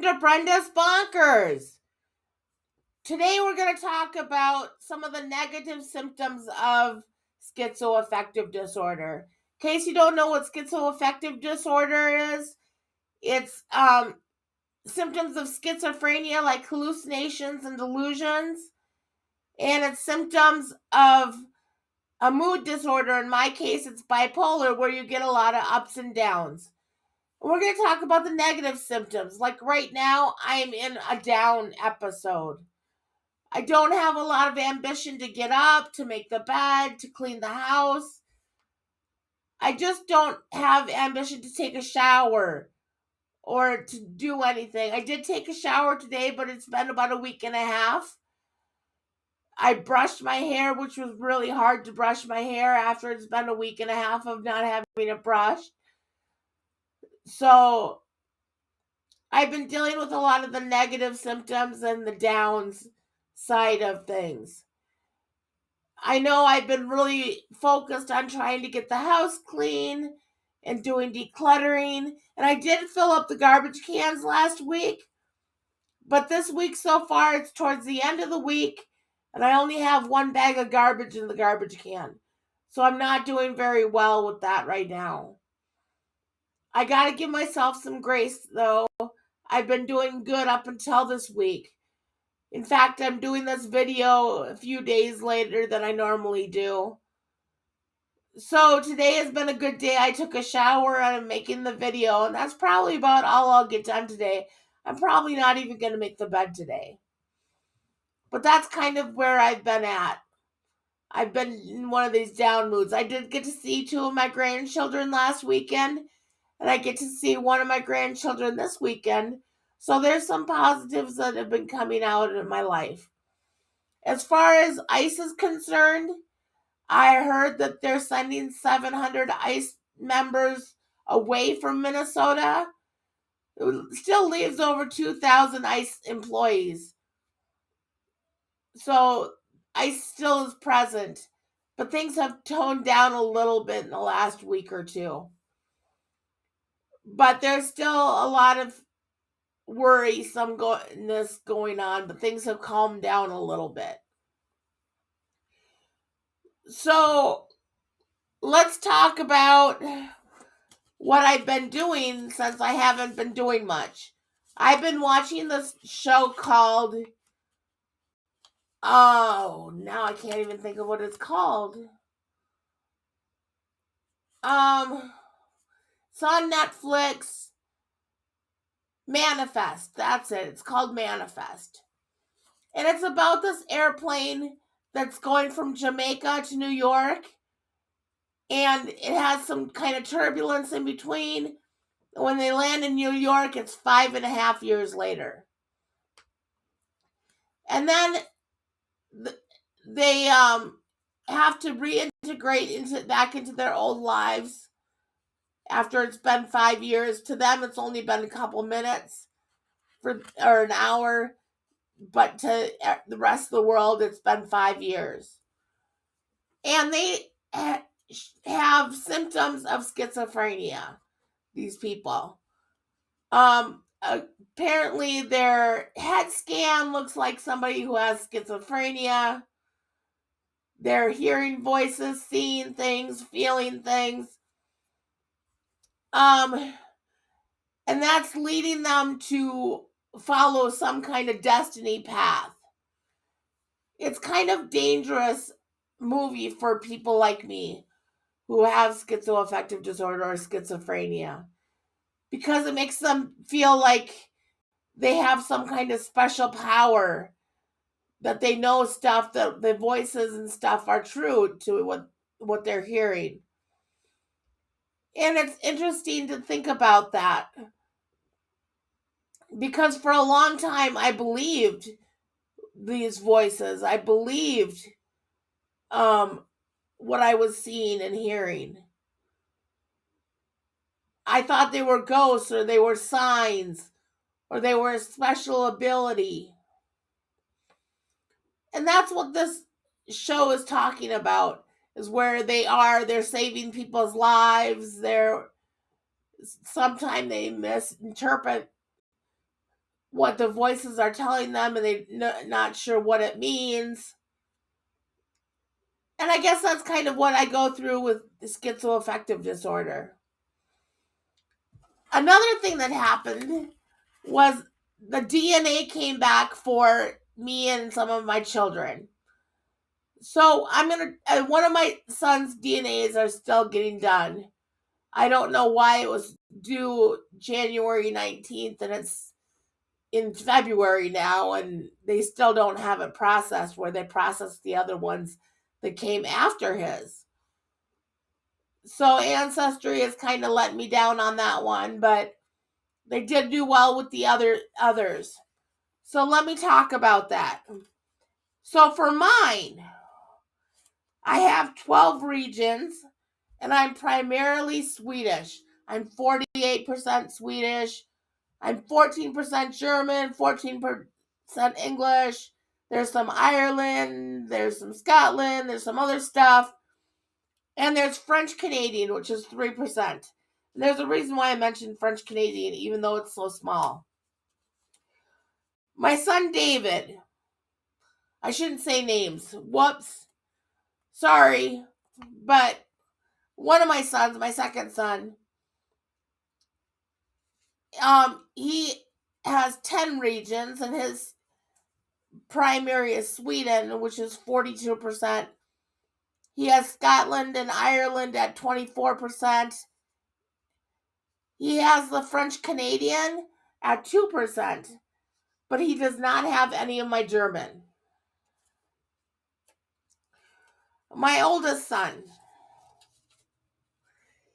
to Brenda's Bonkers. Today we're going to talk about some of the negative symptoms of schizoaffective disorder. In case you don't know what schizoaffective disorder is, it's symptoms of schizophrenia like hallucinations and delusions, and it's symptoms of a mood disorder. In my case, it's bipolar, where you get a lot of ups and downs. We're going to talk about the negative symptoms. Like right now, I'm in a down episode. I don't have a lot of ambition to get up, to make the bed, to clean the house. I just don't have ambition to take a shower or to do anything. I did take a shower today, but it's been about a week and a half. I brushed my hair, which was really hard to brush my hair after it's been a week and a half of not having a brush. So I've been dealing with a lot of the negative symptoms and the downs side of things. I know I've been really focused on trying to get the house clean and doing decluttering. And I did fill up the garbage cans last week. But this week so far, it's towards the end of the week. And I only have one bag of garbage in the garbage can. So I'm not doing very well with that right now. I got to give myself some grace, though. I've been doing good up until this week. In fact, I'm doing this video a few days later than I normally do. So today has been a good day. I took a shower and I'm making the video, and that's probably about all I'll get done today. I'm probably not even going to make the bed today. But that's kind of where I've been at. I've been in one of these down moods. I did get to see two of my grandchildren last weekend, and I get to see one of my grandchildren this weekend. So there's some positives that have been coming out in my life. As far as ICE is concerned, I heard that they're sending 700 ICE members away from Minnesota. It still leaves over 2,000 ICE employees. So ICE still is present, but things have toned down a little bit in the last week or two. But there's still a lot of worrisomeness going on, but things have calmed down a little bit. So let's talk about what I've been doing since I haven't been doing much. I've been watching this show called, now I can't even think of what it's called. It's on Netflix. Manifest, that's it. It's called Manifest. And it's about this airplane that's going from Jamaica to New York. And it has some kind of turbulence in between. When they land in New York, it's 5.5 years later. And then they have to reintegrate back into their old lives after it's been 5 years. To them, it's only been a couple minutes or an hour, but to the rest of the world, it's been 5 years. And they have symptoms of schizophrenia, these people. Apparently their head scan looks like somebody who has schizophrenia. They're hearing voices, seeing things, feeling things. And that's leading them to follow some kind of destiny path. It's kind of dangerous movie for people like me who have schizoaffective disorder or schizophrenia, because it makes them feel like they have some kind of special power, that they know stuff, that the voices and stuff are true to what they're hearing. And it's interesting to think about that, because for a long time I believed these voices. I believed what I was seeing and hearing. I thought they were ghosts, or they were signs, or they were a special ability. And that's what this show is talking about, is where they're saving people's lives. Sometimes they misinterpret what the voices are telling them, and they're not sure what it means. And I guess that's kind of what I go through with the schizoaffective disorder. Another thing that happened was the DNA came back for me and some of my children. So one of my son's DNAs are still getting done. I don't know why it was due January 19th and it's in February now, and they still don't have it processed where they processed the other ones that came after his. So Ancestry has kind of let me down on that one, but they did do well with the others. So let me talk about that. So for mine, I have 12 regions, and I'm primarily Swedish. I'm 48% Swedish. I'm 14% German, 14% English. There's some Ireland, there's some Scotland, there's some other stuff. And there's French Canadian, which is 3%. And there's a reason why I mentioned French Canadian, even though it's so small. My son David, I shouldn't say names. Whoops. Sorry. But one of my sons, my second son, he has 10 regions, and his primary is Sweden, which is 42%. He has Scotland and Ireland at 24%. He has the French Canadian at 2%, but he does not have any of my German. My oldest son,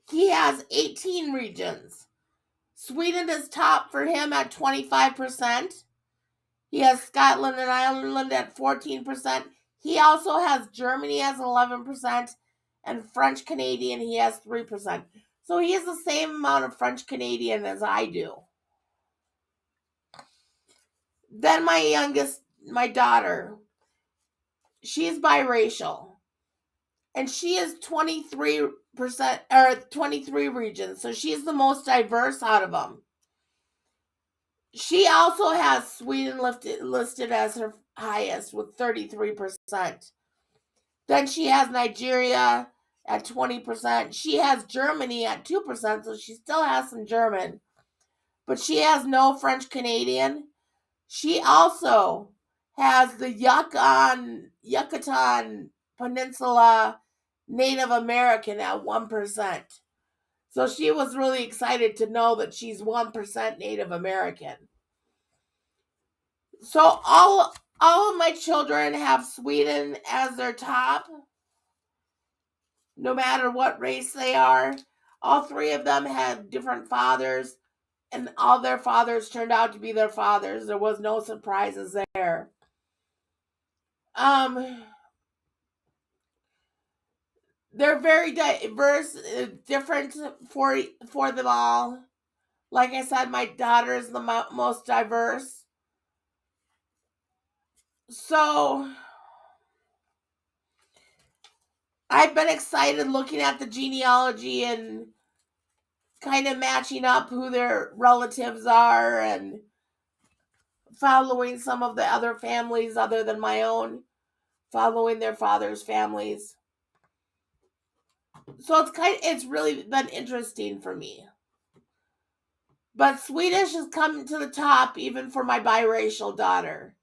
he has 18 regions. Sweden is top for him at 25%. He has Scotland and Ireland at 14%. He also has Germany as 11%, and French Canadian he has 3%. So he has the same amount of French Canadian as I do. Then my youngest, my daughter, she's biracial, and she is 23% or 23 regions. So she's the most diverse out of them. She also has Sweden listed as her highest with 33%. Then she has Nigeria at 20%. She has Germany at 2%, so she still has some German. But she has no French Canadian. She also has the Yucatan Peninsula Native American at 1%. So she was really excited to know that she's 1% Native American. So all of my children have Sweden as their top, no matter what race they are. All three of them had different fathers, and all their fathers turned out to be their fathers. There was no surprises there. They're very diverse, different for them all. Like I said, my daughter is the most diverse. So I've been excited looking at the genealogy and kind of matching up who their relatives are and following some of the other families other than my own, following their father's families. So it's really been interesting for me. But Swedish has come to the top even for my biracial daughter.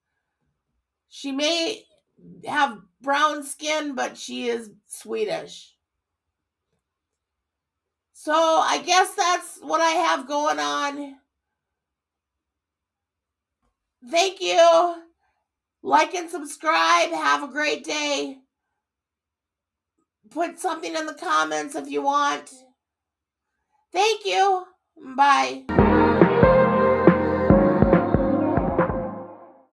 She may have brown skin, but she is Swedish. So I guess that's what I have going on. Thank you. Like and subscribe. Have a great day. Put something in the comments if you want. Thank you. Bye.